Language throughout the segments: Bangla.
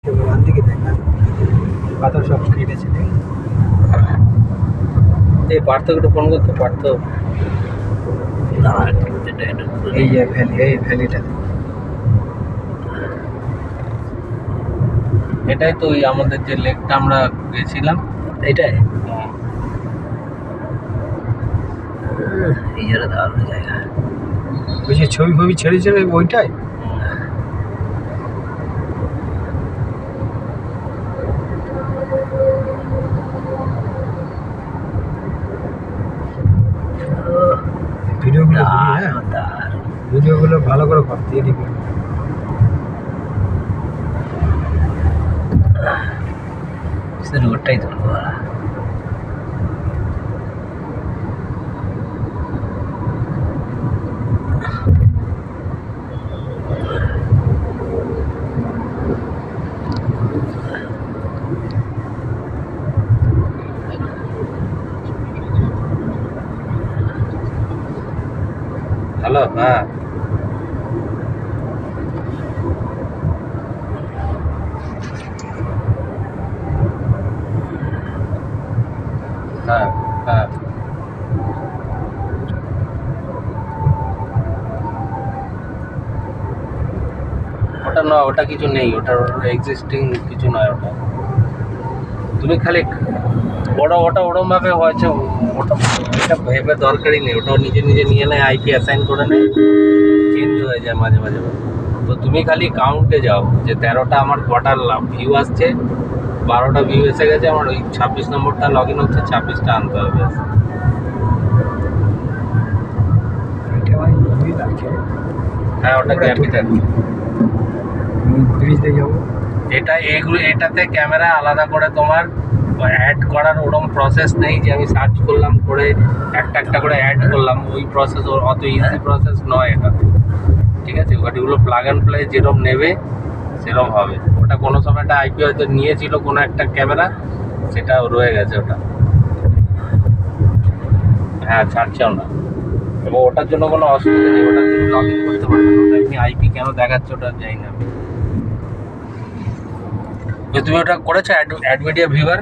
ওখান থেকে দেখা পাথর সব কেটেছে। এই পার্থক্যটা ফোন করতে পারত। এই যে ভ্যালি, এই ভ্যালিটা এটাই তো ওই আমাদের যে লেকটা আমরা গেছিলাম এটাই। এই জায়গা দারুণ জায়গা। ওই যে ছবি ফবি ছেড়েছিল ওইটাই। ভিডিওগুলো ভিডিওগুলো ভালো করে করতে দিবি। রোডটাই তুলবো। হ্যালো, হ্যাঁ হ্যাঁ হ্যাঁ ওটা নয়, ওটা কিছু নেই, ওটার এক্সিস্টিং কিছু নয়। ওটা তুমি খালি ওটা ওরম ভাবে হয়েছে, ওটা এটা ভেবে দরকারই নেই। ওটা নিজে নিজে নিয়ে নেয়, আইপি অ্যাসাইন করে নেয়, চেঞ্জ হয়ে যায় মাঝে মাঝে। তো তুমি খালি কাউন্টে যাও যে 13টা আমার কটার ভিউ আসছে, 12টা ভিউ এসে গেছে, আমার ওই 26 নম্বরটা লগ ইন হচ্ছে, 26টা আনতে হবে। হ্যাঁ ওটা ক্যাপিটাল ব্রিজে যাবো। এটাতে ক্যামেরা আলাদা করে তোমার অ্যাড করার ওরকম প্রসেস নেই যে আমি সার্চ করলাম করে একটা একটা করে অ্যাড করলাম, ওই প্রসেস অত ইজি প্রসেস নয় এটা। ঠিক আছে, ওগুলো প্লাগ অ্যান্ড প্লে যেরকম নেবে সেরকম হবে। ওটা কোনো সময় একটা আইপি হয়তো নিয়েছিল কোনো একটা ক্যামেরা, সেটা রয়ে গেছে ওটা। হ্যাঁ ছাড়ছেও না, এবং ওটার জন্য কোনো অসুবিধা নেই, ওটা তুমি লগ ইন করতে পারবে না। ওটা এমনি আইপি কেন দেখাচ্ছে ওটা জানি না। তুমি ওটা করেছো অ্যাড মিডিয়া ভিউয়ার?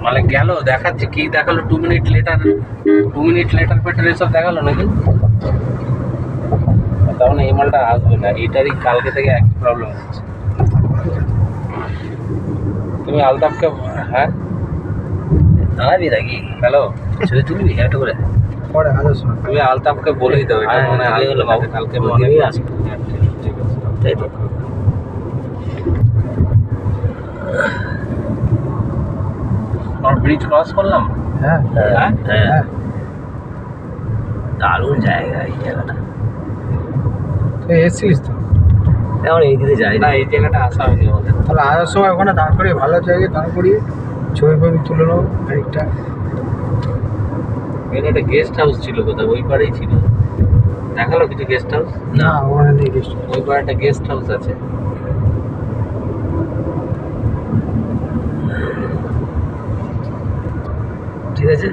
মানে গেল দেখাচ্ছে কি দেখালো 2 মিনিট লেটার পেটার এসব দেখালো নাকি? তার মানে এই মালটা আসবে না, এটারই কালকে থেকে একই প্রবলেম হচ্ছে। তুমি আলতাফকে হ্যাঁ দাঁড়াবি নাকি? হ্যালো, ছবি তুলবি একটা করে পরে হাজার সময় তুমি আলতাফকে বলেই দাও, এটা মনে হয় কালকে মনে হয় আসবে। ঠিক আছে, তাই তো। ব্রিজ ক্রস করলাম। হ্যাঁ হ্যাঁ হ্যাঁ, দারুণ জায়গা এই জায়গাটা। তুই এসেছিলিস তো? এখন এই দিকে যাই না, এই জায়গাটা আসা হয়নি আমাদের। তাহলে আসার সময় ওখানে দাঁড় করিয়ে ভালো জায়গায় দাঁড় করিয়ে ছবি ফবি তুলে নেবো একটা। এখানে একটা গেস্ট হাউস ছিল কোথায়, ওই পাড়েই ছিল। দেখালো কিছু গেস্ট হাউস? না ওখানে নেই গেস্ট। ওই পাড়ে একটা গেস্ট হাউস আছে। ঠিক আছে।